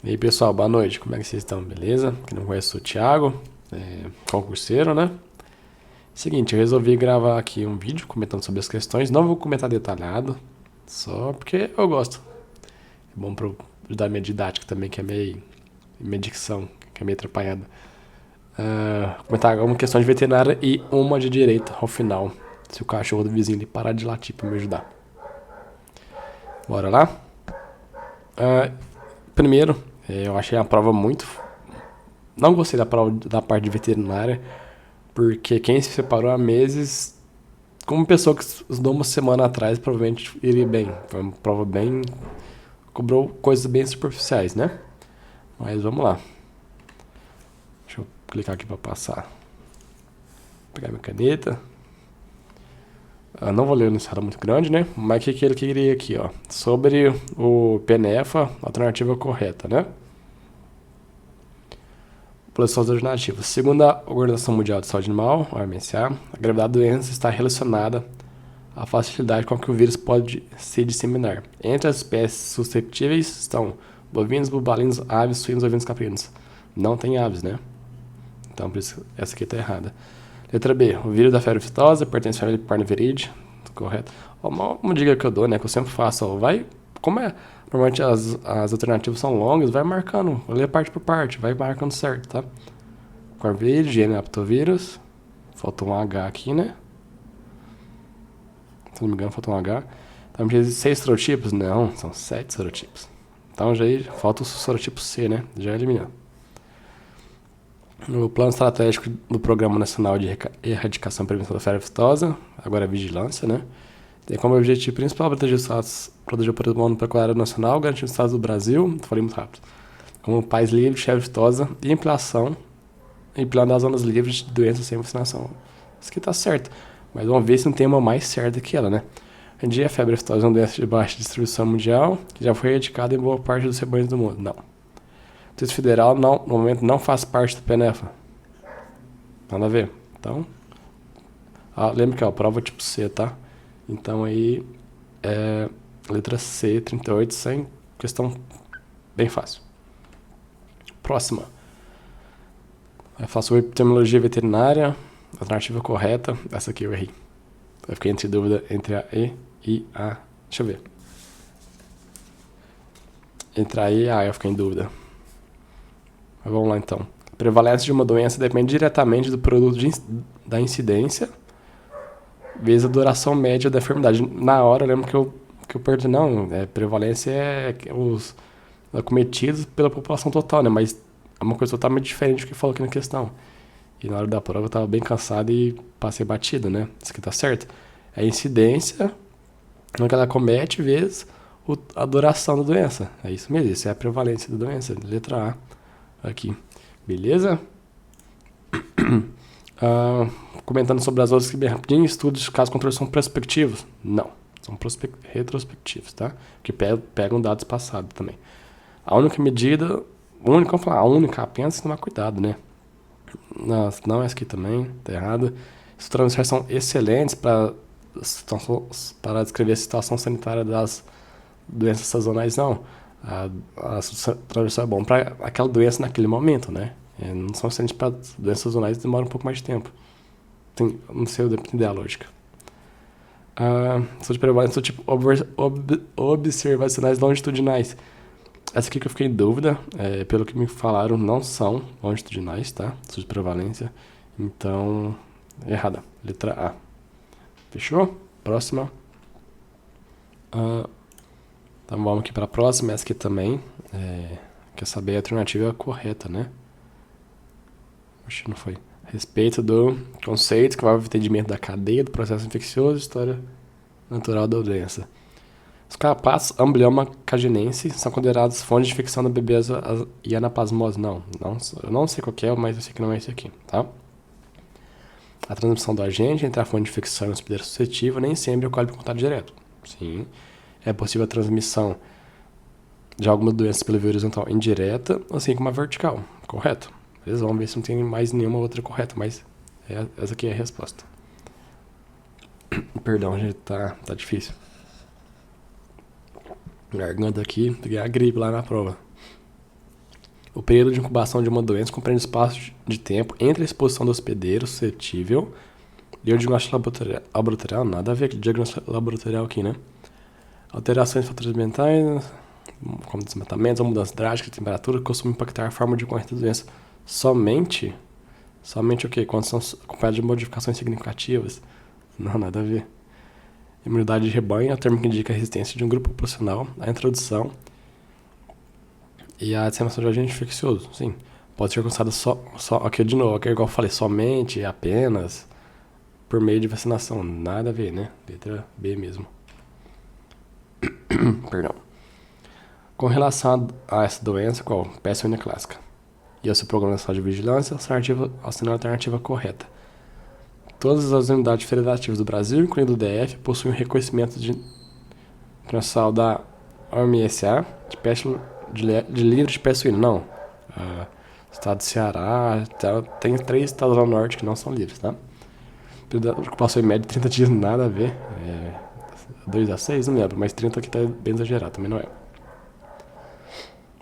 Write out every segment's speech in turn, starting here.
E aí pessoal, boa noite, como é que vocês estão? Beleza? Quem não conhece, sou o Thiago, concurseiro, né? Seguinte, eu resolvi gravar aqui um vídeo comentando sobre as questões, não vou comentar detalhado, só porque eu gosto. É bom pra eu ajudar minha didática também, que é meio. Minha dicção, que é meio atrapalhada. Comentar uma questão de veterinária e uma de direito ao final, se o cachorro do vizinho ele parar de latir pra me ajudar. Bora lá? Ah, Primeiro, eu achei a prova muito. Não gostei da prova da parte de veterinária, porque quem se separou há meses, como pessoa que estudou uma semana atrás, provavelmente iria bem. Foi uma prova bem. Cobrou coisas bem superficiais, né? Mas vamos lá. Deixa eu clicar aqui para passar. Vou pegar minha caneta. Não vou ler no estado muito grande, né? Mas o que ele queria aqui, ó? Sobre o PNEFA, alternativa correta, né? Populações alternativas. Segundo a Organização Mundial de Saúde Animal, a OMSA, a gravidade da doença está relacionada à facilidade com que o vírus pode se disseminar. Entre as espécies susceptíveis estão bovinos, bubalinos, aves, suínos, ovinos, caprinos. Não tem aves, né? Então, por isso, essa aqui está errada. Letra B. O vírus da febre aftosa pertence à família Parnaviridae. Correto. Uma dica que eu dou, né? Que eu sempre faço. Ó, vai... Como é... Normalmente as alternativas são longas, vai marcando. Lê parte por parte. Vai marcando certo, tá? Parnaviridae, gênero aptovírus. Faltou um H aqui, né? Se não me engano, faltou um H. Então, diz 6 serotipos? Não, são 7 serotipos. Então, já aí, falta o serotipo C, né? Já eliminou. No plano estratégico do Programa Nacional de Erradicação e Prevenção da Febre Aftosa, agora é vigilância, né? Tem como objetivo principal proteger o patrimônio pecuário nacional, garantir os estados do Brasil, falei muito rápido, como país livre de febre aftosa e ampliação e plano das zonas livres de doenças sem vacinação. Isso aqui tá certo, mas vamos ver se não tem uma mais certa que ela, né? Hoje em dia, a febre aftosa é uma doença de baixa distribuição mundial, que já foi erradicada em boa parte dos rebanhos do mundo. Não. O Distrito Federal, não, no momento, não faz parte do PNEFA. Nada a ver. Então, lembra que é a prova tipo C, tá? Então aí, letra C, 38, sem questão bem fácil. Próxima. Eu faço epidemiologia veterinária, alternativa correta. Essa aqui eu errei. Eu fiquei entre dúvida entre a E e a... Deixa eu ver. Entre a E e a A eu fiquei em dúvida. Mas vamos lá então. A prevalência de uma doença depende diretamente do produto da incidência vezes a duração média da enfermidade. Na hora eu lembro que eu perdi, não, prevalência é os acometidos pela população total, né? Mas é uma coisa totalmente diferente do que falou aqui na questão. E na hora da prova eu tava bem cansado e passei batido, né? Isso aqui tá certo. É a incidência que ela comete vezes a duração da doença. É isso mesmo, isso é a prevalência da doença. Letra A aqui. Beleza? Comentando sobre as outras que bem rapidinho, estudos de casos controle são prospectivos? Não, são retrospectivos, tá? Que pegam dados passados também. A única medida, vamos falar, a única apenas tomar cuidado, né? Não, essa aqui também, tá errado. As transversais são excelentes para descrever a situação sanitária das doenças sazonais, não. A transversal é bom para aquela doença naquele momento, né? Não são excelentes para doenças sazonais, demora um pouco mais de tempo. Não sei, depende da lógica. Sou de prevalência, sou tipo observacionais longitudinais. Essa aqui que eu fiquei em dúvida, pelo que me falaram, não são longitudinais, tá? Sou de prevalência. Então, errada. Letra A. Fechou? Próxima. Então vamos aqui para a próxima. Essa aqui também. Quer saber a alternativa correta, né? Acho que não foi. A respeito do conceito que vai ao entendimento da cadeia do processo infeccioso e história natural da doença. Os carrapatos Amblyomma caginense são considerados fontes de infecção da bebês e anaplasmose. Não, eu não sei qual é, mas eu sei que não é esse aqui, tá? A transmissão do agente entre a fonte de infecção e o hospedeiro suscetível nem sempre ocorre por contato direto. Sim, é possível a transmissão de algumas doenças pela via horizontal indireta, assim como a vertical, correto? Eles vão ver se não tem mais nenhuma outra correta, mas essa aqui é a resposta. Perdão, gente, tá difícil. Garganta aqui, peguei a gripe lá na prova. O período de incubação de uma doença compreende espaço de tempo entre a exposição do hospedeiro suscetível e o diagnóstico laboratorial. Nada a ver com o diagnóstico laboratorial aqui, né? Alterações de fatores ambientais, como desmatamentos ou mudanças drásticas de temperatura, costumam impactar a forma de ocorrência da doença. Somente o quê? Quando são acompanhadas de modificações significativas? Não, nada a ver. Imunidade de rebanho é o termo que indica a resistência de um grupo populacional à introdução e a disseminação de agente infeccioso. Sim, pode ser alcançada só aqui de novo, aqui igual eu falei, somente, apenas, por meio de vacinação. Nada a ver, né? Letra B mesmo. Perdão. Com relação a essa doença, qual? Peste suína clássica. E o seu programa nacional de vigilância, a alternativa correta. Todas as unidades federativas do Brasil, incluindo o DF, possuem um reconhecimento internacional da OMSA de livre de peste suína. Não. Estado do Ceará, tem 3 estados lá no norte que não são livres, tá? Ocupação em média de 30 dias, nada a ver. 2 a 6, não lembro, mas 30 aqui tá bem exagerado, também não é.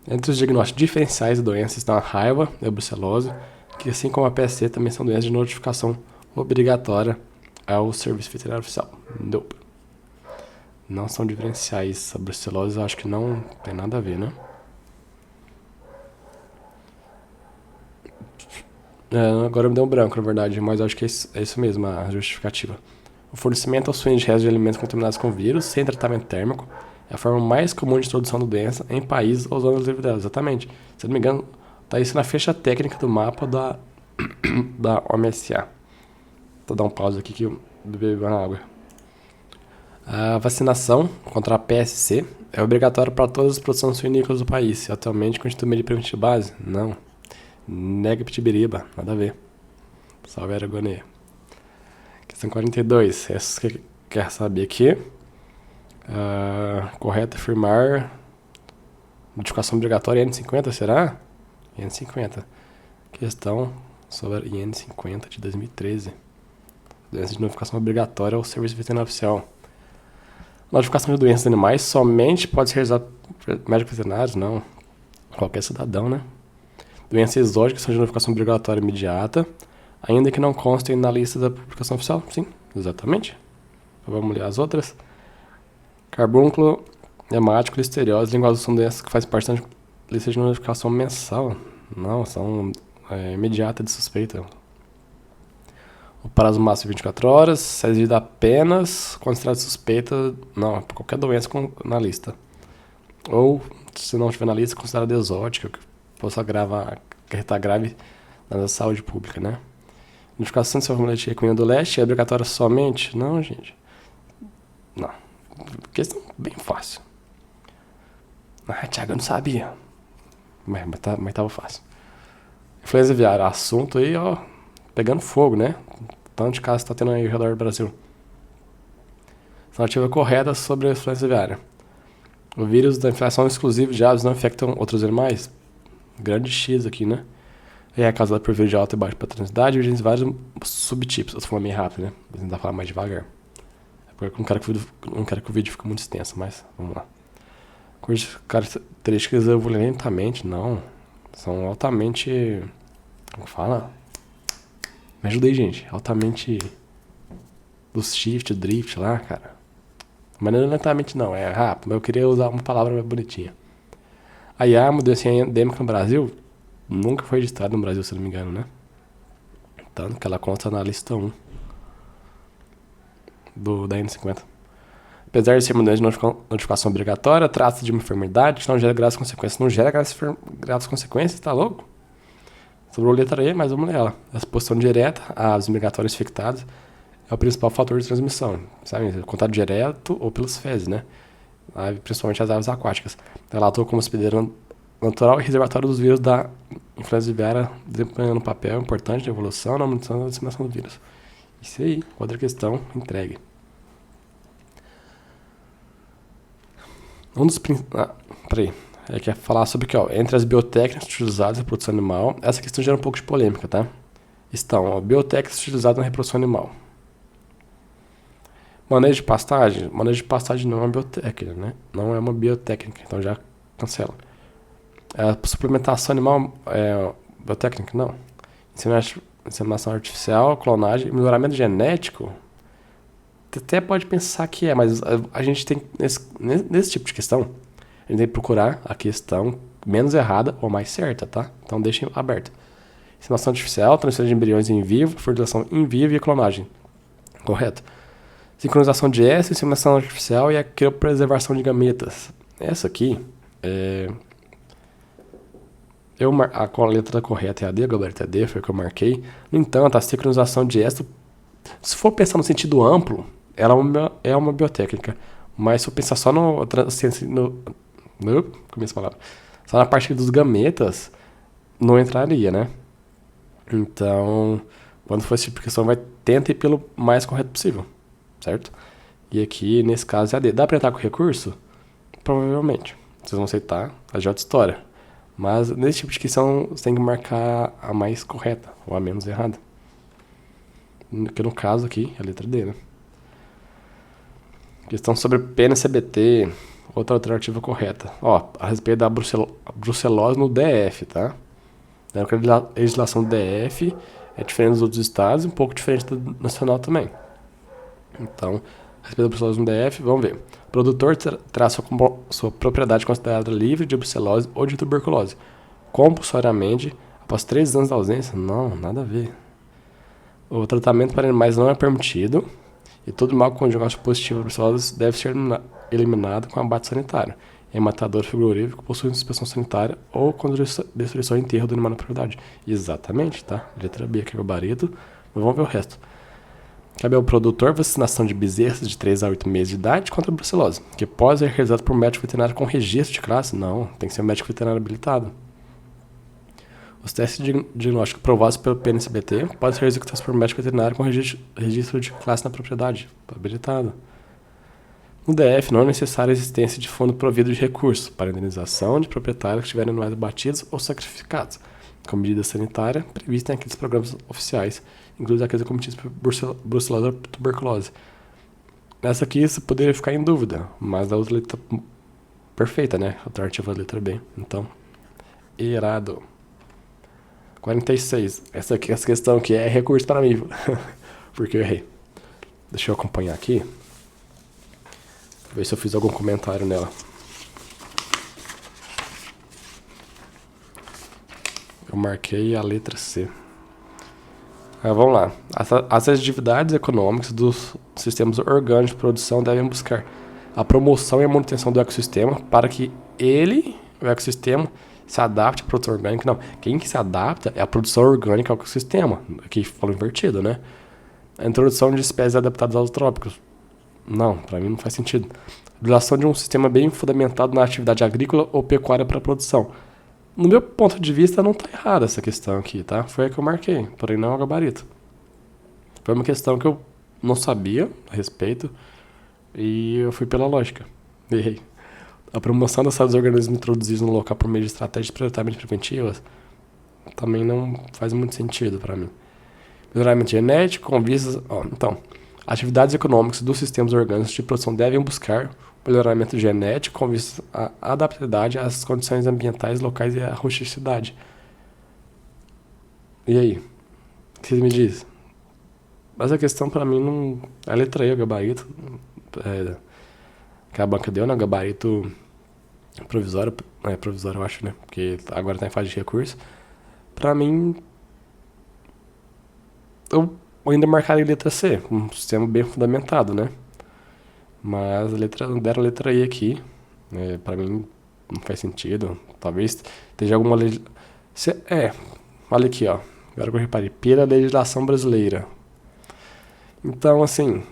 Entre os diagnósticos diferenciais de doenças estão a raiva e a brucelose, que assim como a PSC também são doenças de notificação obrigatória ao Serviço Veterinário Oficial. Nope. Não são diferenciais. A brucelose eu acho que não tem nada a ver, né? Agora me deu um branco, na verdade, mas acho que é isso mesmo, a justificativa. O fornecimento aos suínos de restos de alimentos contaminados com vírus, sem tratamento térmico, é a forma mais comum de introdução da doença em países ou zonas livres dela. Exatamente. Se não me engano, tá isso na ficha técnica do mapa da OMSA. Vou dar um pause aqui que eu bebi na água. A vacinação contra a PSC é obrigatória para todas as produções suinícolas do país. Atualmente constitui medida preventiva base? Não. Nega pitibiriba, nada a ver. Salve a agonia. Questão 42. Essa que quer saber aqui. Correto afirmar. Notificação obrigatória IN50, será? IN50. Questão sobre IN50 de 2013. Doença de notificação obrigatória ao Serviço Veterinário Oficial. Notificação de doenças animais somente pode ser realizada por médicos veterinários? Não. Qualquer cidadão, né? Doenças exóticas são de notificação obrigatória imediata, ainda que não constem na lista da publicação oficial? Sim, exatamente. Vamos ler as outras. Carbúnculo, hemático, listeriose, linguagem são doenças que fazem parte da lista de notificação mensal? Não, são imediata de suspeita. O prazo máximo de 24 horas, se exigida apenas considerada suspeita, não, qualquer doença na lista. Ou, se não estiver na lista, considerada exótica, que possa acarretar grave na saúde pública, né? Notificação de salmonelite e equina do leste é obrigatória somente? Não, gente. Não. Questão bem fácil. Thiago, eu não sabia. Mas tava fácil. Influenza aviária, assunto aí, ó, pegando fogo, né? Tanto de casos tá tendo aí ao redor do Brasil. Narrativa correta sobre a influenza aviária. O vírus da infecção exclusiva de aves não infectam outros animais? Grande X aqui, né? É causada por vírus de alta e baixa paternidade e de vários subtipos. Eu tô falando meio rápido, né? Vou tentar falar mais devagar. É porque eu não quero que o vídeo fique muito extenso, mas vamos lá. Características eu vou ler lentamente, não. São altamente... Como fala? Me ajuda aí, gente. Altamente... Dos shift, drift lá, cara. Mas não é lentamente, não. É rápido. Mas eu queria usar uma palavra mais bonitinha. A IA, mudança endêmica no Brasil, nunca foi registrada no Brasil, se não me engano, né? Tanto que ela consta na lista 1 da N50. Apesar de ser uma doença de notificação obrigatória, trata-se de uma enfermidade que não gera graves consequências. Não gera graves consequências, tá louco? Sobrou a letra E, mas vamos ler ela. A exposição direta às obrigatórias infectadas é o principal fator de transmissão, sabe? Contato direto ou pelas fezes, né? Principalmente as aves aquáticas. Ela atua como hospedeiro natural e reservatório dos vírus da influenza aviária, desempenhando um papel importante na evolução, na manutenção e na disseminação do vírus. Isso aí, outra questão, entregue. Peraí. Quer falar sobre o que, ó? Entre as biotécnicas utilizadas na produção animal, essa questão gera um pouco de polêmica, tá? Estão, ó, biotécnicas utilizadas na reprodução animal. Manejo de pastagem? Manejo de pastagem não é uma biotécnica, né? Não é uma biotécnica, então já cancela. Suplementação animal, biotécnica, não. Inseminação artificial, clonagem, melhoramento genético. Até pode pensar que mas a gente tem, nesse tipo de questão, a gente tem que procurar a questão menos errada ou mais certa, tá? Então deixem aberto. Inseminação artificial, transferência de embriões em vivo, fertilização em vivo e clonagem. Correto. Sincronização de S, inseminação artificial e a criopreservação de gametas. Essa aqui, a letra correta é a D, a gabarito é D, foi o que eu marquei. No entanto, a sincronização de S, se for pensar no sentido amplo, ela é uma biotécnica. Mas se eu pensar só começo a palavra, só na parte dos gametas, não entraria, né? Então, quando for esse tipo de questão, tenta ir pelo mais correto possível, certo? E aqui, nesse caso, é a D. Dá pra entrar com recurso? Provavelmente. Vocês vão aceitar, é de outra história. Mas nesse tipo de questão, você tem que marcar a mais correta, ou a menos errada. Que no caso aqui, é a letra D, né? Questão sobre PNCBT, outra alternativa correta. Ó, a respeito da brucelose no DF, tá? A legislação do DF é diferente dos outros estados e um pouco diferente do nacional também. Então, a respeito da brucelose no DF, vamos ver. O produtor terá sua propriedade considerada livre de brucelose ou de tuberculose, compulsoriamente, após 3 anos de ausência. Não, nada a ver. O tratamento para animais não é permitido e todo animal com diagnóstico positivo de brucelose deve ser eliminado com abate sanitário. Em matador frigorífico, possui inspeção sanitária ou com destruição e enterro do animal na propriedade. Exatamente, tá? Letra B aqui é o gabarito. Mas vamos ver o resto. Cabe ao produtor vacinação de bezerros de 3 a 8 meses de idade contra a brucelose, que pode ser realizado por um médico veterinário com registro de classe. Não, tem que ser um médico veterinário habilitado. Os testes de diagnóstico aprovados pelo PNCBT podem ser executados por um médico veterinário com registro de classe na propriedade, habilitado. No DF, não é necessária a existência de fundo provido de recursos para indenização de proprietários que tiverem animais abatidos ou sacrificados, com medida sanitária prevista em aqueles programas oficiais, inclusive aqueles cometidos por brucelose ou tuberculose. Nessa aqui você poderia ficar em dúvida, mas a outra letra perfeita, né? A alternativa é a letra B. Então, errado. 46. Essa questão aqui é recurso para mim, porque eu errei. Deixa eu acompanhar aqui. Ver se eu fiz algum comentário nela. Eu marquei a letra C. Vamos lá. As atividades econômicas dos sistemas orgânicos de produção devem buscar a promoção e a manutenção do ecossistema para que o ecossistema, se adapte à produção orgânica. Não, quem que se adapta é a produção orgânica ao ecossistema. Aqui falou invertido, né? A introdução de espécies adaptadas aos trópicos. Não, para mim não faz sentido. A utilização de um sistema bem fundamentado na atividade agrícola ou pecuária para a produção. No meu ponto de vista, não está errada essa questão aqui, tá? Foi a que eu marquei, porém não é o gabarito. Foi uma questão que eu não sabia a respeito e eu fui pela lógica. Errei. A promoção da saúde dos organismos introduzidos no local por meio de estratégias prioritariamente preventivas também não faz muito sentido para mim. Melhoramento genético com vistas... Então, atividades econômicas dos sistemas orgânicos de produção devem buscar melhoramento genético com vistas à adaptabilidade às condições ambientais locais e à rusticidade. E aí? O que você me diz? Mas a questão para mim não... A letra E, o gabarito... que a banca deu, né? O gabarito provisório. Provisório, eu acho, né? Porque agora tá em fase de recurso. Pra mim... Eu ainda marcaria a letra C, um sistema bem fundamentado, né? Mas deram a letra I aqui. Pra mim, não faz sentido. Talvez esteja alguma olha aqui, ó. Agora que eu reparei. Pela legislação brasileira. Então, assim,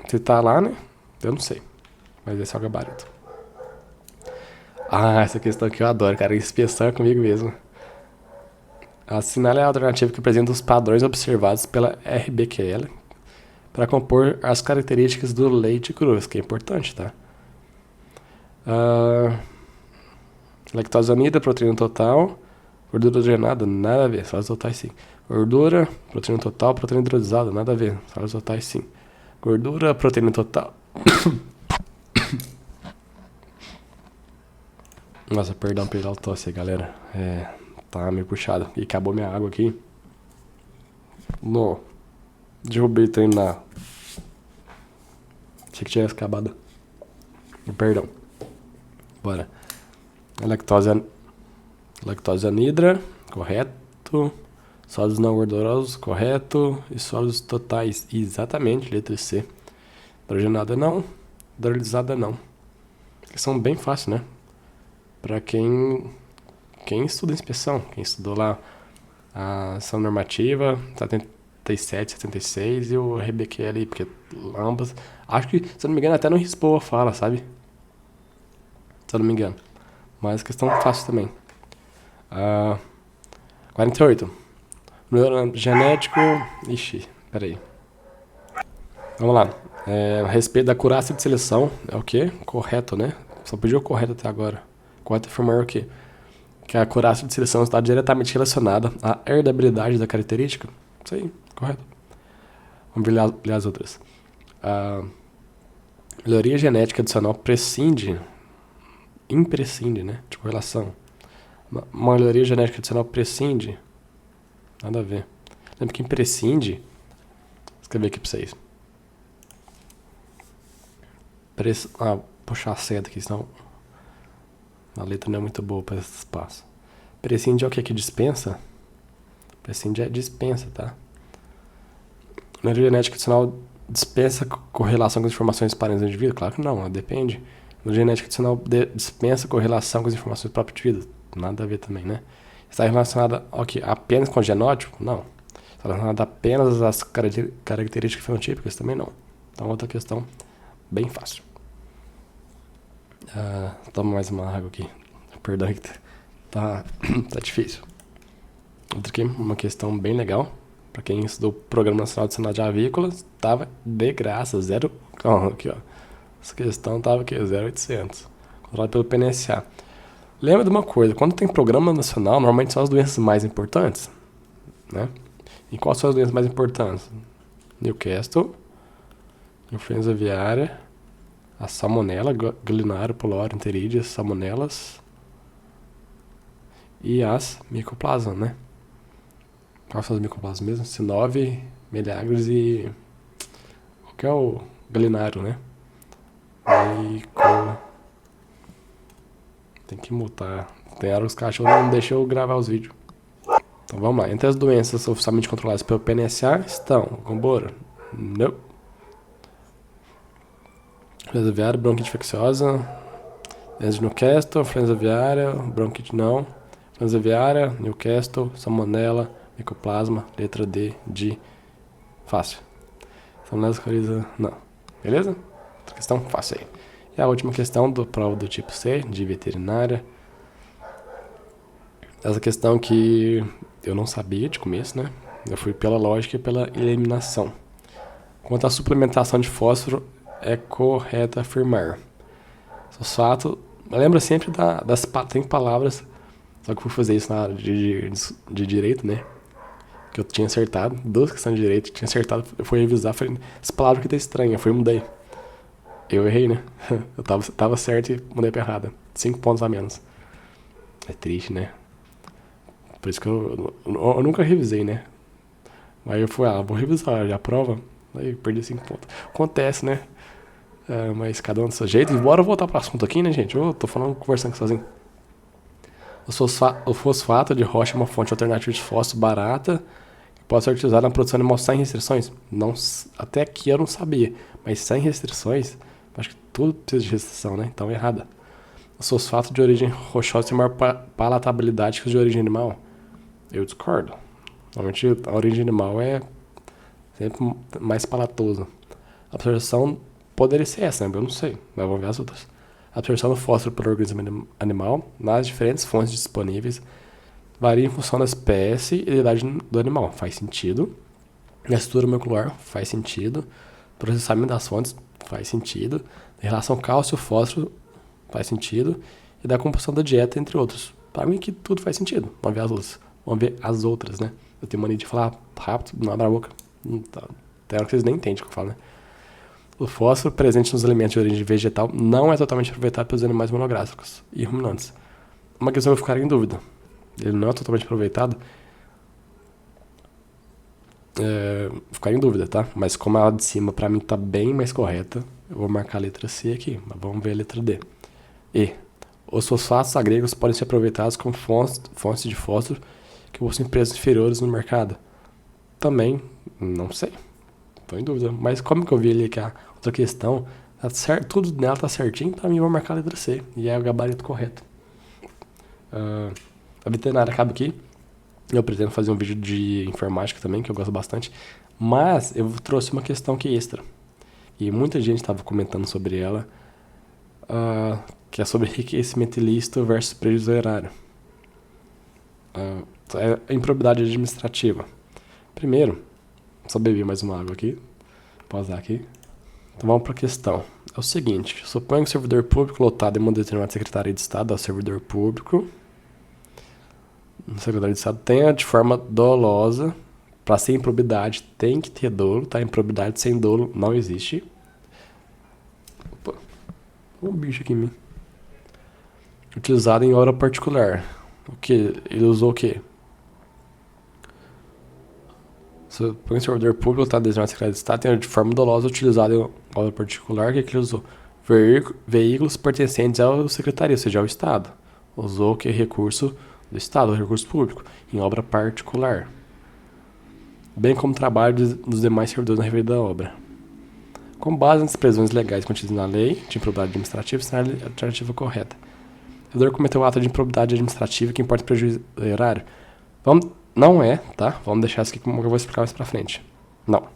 se tá lá, né? Eu não sei. Mas esse é o gabarito. Essa questão aqui eu adoro, cara. Inspeção é comigo mesmo. Assinale a alternativa que apresenta os padrões observados pela RBQL para compor as características do leite cru, que é importante, tá? Lactose unida, proteína total, gordura hidrogenada, nada a ver, sólidos totais sim. Gordura, proteína total, proteína hidrolisada, nada a ver, sólidos totais sim. Gordura, proteína total. Nossa, perdão pela tosse, galera. Tá meio puxado. E acabou minha água aqui. No. Derrubei o trem na. Achei que tinha acabado. Perdão. Bora. Lactose anidra, correto. Sólidos não gordurosos, correto. E sólidos totais, exatamente, letra C. Hidrogenada não. Hidrolisada não. Eles são bem fáceis, né? Pra quem estuda inspeção, quem estudou lá a ação normativa, 77, 76 e o RBQL, porque ambas. Acho que, se eu não me engano, até no RISPOA fala, sabe? Se eu não me engano. Mas questão fácil também. 48. Número genético. Ixi, peraí. Vamos lá. A respeito da acurácia de seleção, é o quê? Correto, né? Só pediu o correto até agora. Correto afirmar o quê? Que a acurácia de seleção está diretamente relacionada à herdabilidade da característica. Isso aí, correto. Vamos ler as outras. A melhoria genética adicional imprescinde, né? De correlação. Uma melhoria genética adicional prescinde. Nada a ver. Lembra que imprescinde. Vou escrever aqui pra vocês. Puxar a seta aqui, senão a letra não é muito boa para esse espaço. Prescinde é o que aqui? Dispensa? Prescinde é dispensa, tá? Melhoria genética adicional dispensa correlação com as informações parentes do indivíduo? Claro que não, depende. Melhoria genética adicional dispensa correlação com as informações do próprio indivíduo? Nada a ver também, né? Está relacionada ao que? Apenas com o genótipo? Não. Está relacionada apenas às características fenotípicas? Também não. Então, outra questão bem fácil. Toma mais uma água aqui. Perdão, tá difícil. Outra aqui, uma questão bem legal. Para quem estudou o Programa Nacional de Ensino de Avícolas, tava de graça, zero. Aqui, ó. Essa questão tava aqui, 0,800. Controlado pelo PNSA. Lembra de uma coisa, quando tem programa nacional, normalmente são as doenças mais importantes, né? E quais são as doenças mais importantes? Newcastle, influenza aviária, a salmonela, Galinário, Pylori, Enterídeas, salmonelas e as micoplasma, né? Quais são as micoplasmas mesmo? Sinove, Meleagris e... o que é o Galinário, né? Tem que mutar. Tem hora que os cachorros não deixam eu gravar os vídeos. Então vamos lá. Entre as doenças oficialmente controladas pelo PNSA estão... Vambora. Não. Influenza aviária, bronquite infecciosa. Doença de Newcastle, influenza aviária, bronquite não. Influenza aviária, Newcastle, salmonela, micoplasma, letra D, de fácil. Salmonela, coriza, não. Beleza? Outra questão fácil aí. E a última questão do prova do tipo C, de veterinária. Essa questão que eu não sabia de começo, né? Eu fui pela lógica e pela eliminação. Quanto à suplementação de fósforo, é correto afirmar. Fosfato, lembra sempre das 5 palavras, só que eu fui fazer isso na área de direito, né? Que eu tinha acertado, 2 questões de direito, tinha acertado, eu fui revisar, falei, essa palavra aqui tá estranha, eu fui e mudei. Eu errei, né? Eu tava certo e mudei pra errada. 5 pontos a menos. É triste, né? Por isso que eu nunca revisei, né? Aí eu fui, vou revisar, já prova. Aí perdi 5 pontos. Acontece, né? Mas cada um do seu jeito. E bora voltar pro assunto aqui, né, gente? Eu tô conversando sozinho. O fosfato de rocha é uma fonte alternativa de fósforo barata que pode ser utilizada na produção animal sem restrições. Não, até aqui eu não sabia. Mas sem restrições, acho que tudo precisa de restrição, né? Então, errada. Os fosfatos de origem rochosa têm maior palatabilidade que os de origem animal. Eu discordo. Normalmente a origem animal é sempre mais palatoso. A absorção poderia ser essa, né? Eu não sei, mas vamos ver as outras. A absorção do fósforo pelo organismo animal nas diferentes fontes disponíveis varia em função da espécie e da idade do animal. Faz sentido. A estrutura molecular faz sentido. Processamento das fontes faz sentido. Em relação ao cálcio e fósforo faz sentido. E da composição da dieta, entre outros. Para mim que tudo faz sentido. Vamos ver as outras, né? Eu tenho mania de falar rápido, não abre a boca. Tem hora que vocês nem entendem o que eu falo, né? O fósforo presente nos alimentos de origem vegetal não é totalmente aproveitado pelos animais monográficos e ruminantes. uma questão que eu ficaria em dúvida. Ele não é totalmente aproveitado. Ficar em dúvida, tá? Mas como a de cima pra mim tá bem mais correta, eu vou marcar a letra C aqui, mas vamos ver a letra D. E. Os fosfatos agregos podem ser aproveitados como fontes de fósforo que possuem preços inferiores no mercado. Também, não sei. Tô em dúvida. Mas como que eu vi ali que a outra questão, tá certo, tudo nela tá certinho, pra mim eu vou marcar a letra C. E é o gabarito correto. A veterinária acaba aqui. Eu pretendo fazer um vídeo de informática também, que eu gosto bastante. Mas eu trouxe uma questão que é extra. E muita gente estava comentando sobre ela. Que é sobre enriquecimento ilícito versus prejuízo erário. É a improbidade administrativa. Primeiro, só bebi mais uma água aqui. Pausar aqui. Então vamos para a questão. É o seguinte, suponha que o servidor público lotado em uma determinada Secretaria de Estado, é o servidor público, o secretário de Estado tenha de forma dolosa, para ser improbidade tem que ter dolo, tá? Improbidade sem dolo não existe. Opa, um bicho aqui em mim. Utilizado em hora particular. O que? Ele usou o quê? Suponha que o servidor público está desenhado na Secretaria de Estado tenha de forma dolosa utilizado em hora particular. O que ele usou? Veículos pertencentes à Secretaria, ou seja, ao Estado. Usou o que? Recurso do Estado, recurso público, em obra particular, bem como trabalho dos demais servidores na referida da obra. Com base nas previsões legais contidas na lei de improbidade administrativa, será a alternativa correta. O servidor cometeu ato de improbidade administrativa que importa prejuízo erário. Não é, tá? Vamos deixar isso aqui como eu vou explicar mais pra frente. Não.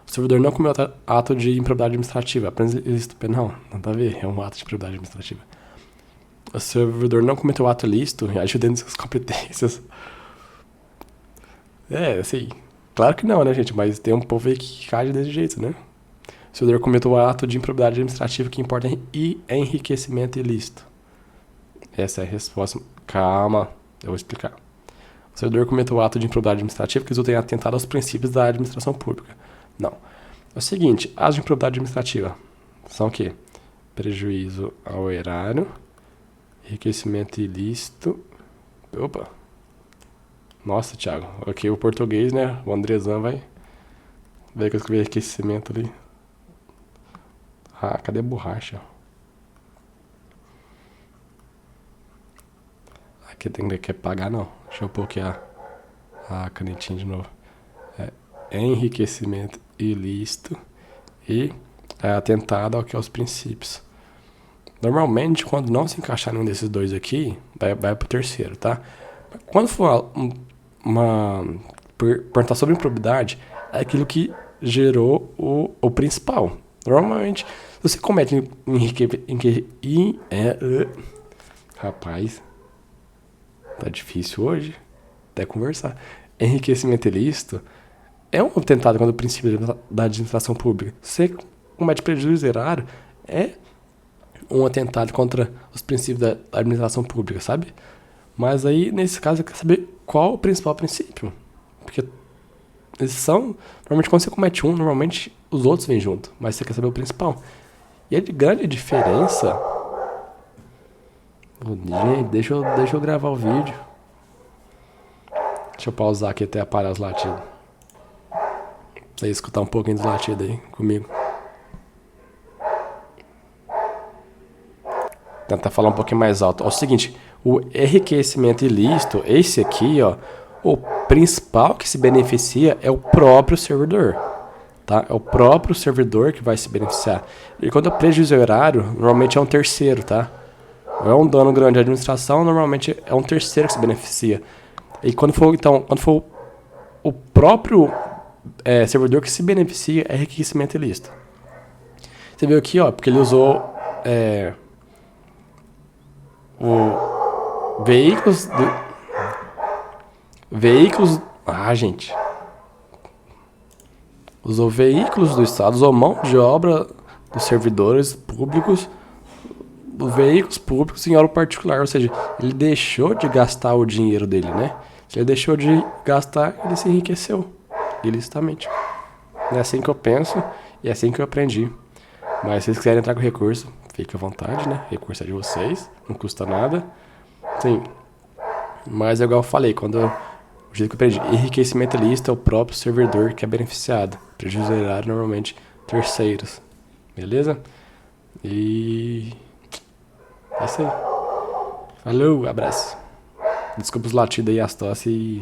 O servidor não cometeu ato de improbidade administrativa, apenas ilícito penal. Nada a ver, é um ato de improbidade administrativa. O servidor não cometeu ato ilícito, agiu dentro de suas competências. Assim, claro que não, né, gente? Mas tem um povo aí que age desse jeito, né? O servidor cometeu ato de improbidade administrativa que importa é enriquecimento ilícito. Essa é a resposta. Calma, eu vou explicar. O servidor cometeu ato de improbidade administrativa que resulta em atentado aos princípios da administração pública. Não. É o seguinte, atos de improbidade administrativa são o quê? Prejuízo ao erário, enriquecimento ilícito. Opa! Nossa, Thiago. Aqui o português, né? O Andrezão vai ver que eu escrevi enriquecimento ali. Cadê a borracha? Aqui tem que pagar, não. Deixa eu pôr aqui a canetinha de novo. Enriquecimento ilícito e atentado aos princípios. Normalmente, quando não se encaixar nenhum desses dois aqui, vai pro terceiro, tá? Quando for perguntar sobre improbidade, é aquilo que gerou o principal. Normalmente, se você comete rapaz, tá difícil hoje até conversar. Enriquecimento ilícito é um atentado contra o princípio da administração pública. Se você comete prejuízo erário, é um atentado contra os princípios da administração pública, sabe? Mas aí, nesse caso, eu quero saber qual o principal princípio. Porque eles são... Normalmente, quando você comete um, normalmente os outros vêm junto. Mas você quer saber o principal. E a grande diferença... Gente, deixa eu gravar o vídeo. Deixa eu pausar aqui até parar os latidos. Pra você escutar um pouquinho dos latidos aí comigo. Tentar falar um pouquinho mais alto. É o seguinte, o enriquecimento ilícito, esse aqui, ó, o principal que se beneficia é o próprio servidor, tá? É o próprio servidor que vai se beneficiar. E quando é prejuízo erário, normalmente é um terceiro, tá? Não é um dano grande à administração, normalmente é um terceiro que se beneficia. E quando for o próprio servidor que se beneficia, é enriquecimento ilícito. Você viu aqui, ó, porque ele usou gente. Usou veículos do Estado, usou mão de obra dos servidores públicos, veículos públicos em hora particular, ou seja, ele deixou de gastar o dinheiro dele, né? Se ele deixou de gastar, ele se enriqueceu ilicitamente. É assim que eu penso e é assim que eu aprendi. Mas se vocês quiserem entrar com recurso, fique à vontade, né? Recurso é de vocês, não custa nada. Sim, mas é igual eu falei, o jeito que eu aprendi, enriquecimento ilícito é o próprio servidor que é beneficiado. Prejuízo gerar normalmente terceiros. Beleza? E é isso aí. Falou, abraço. Desculpa os latidos aí, as tosse e...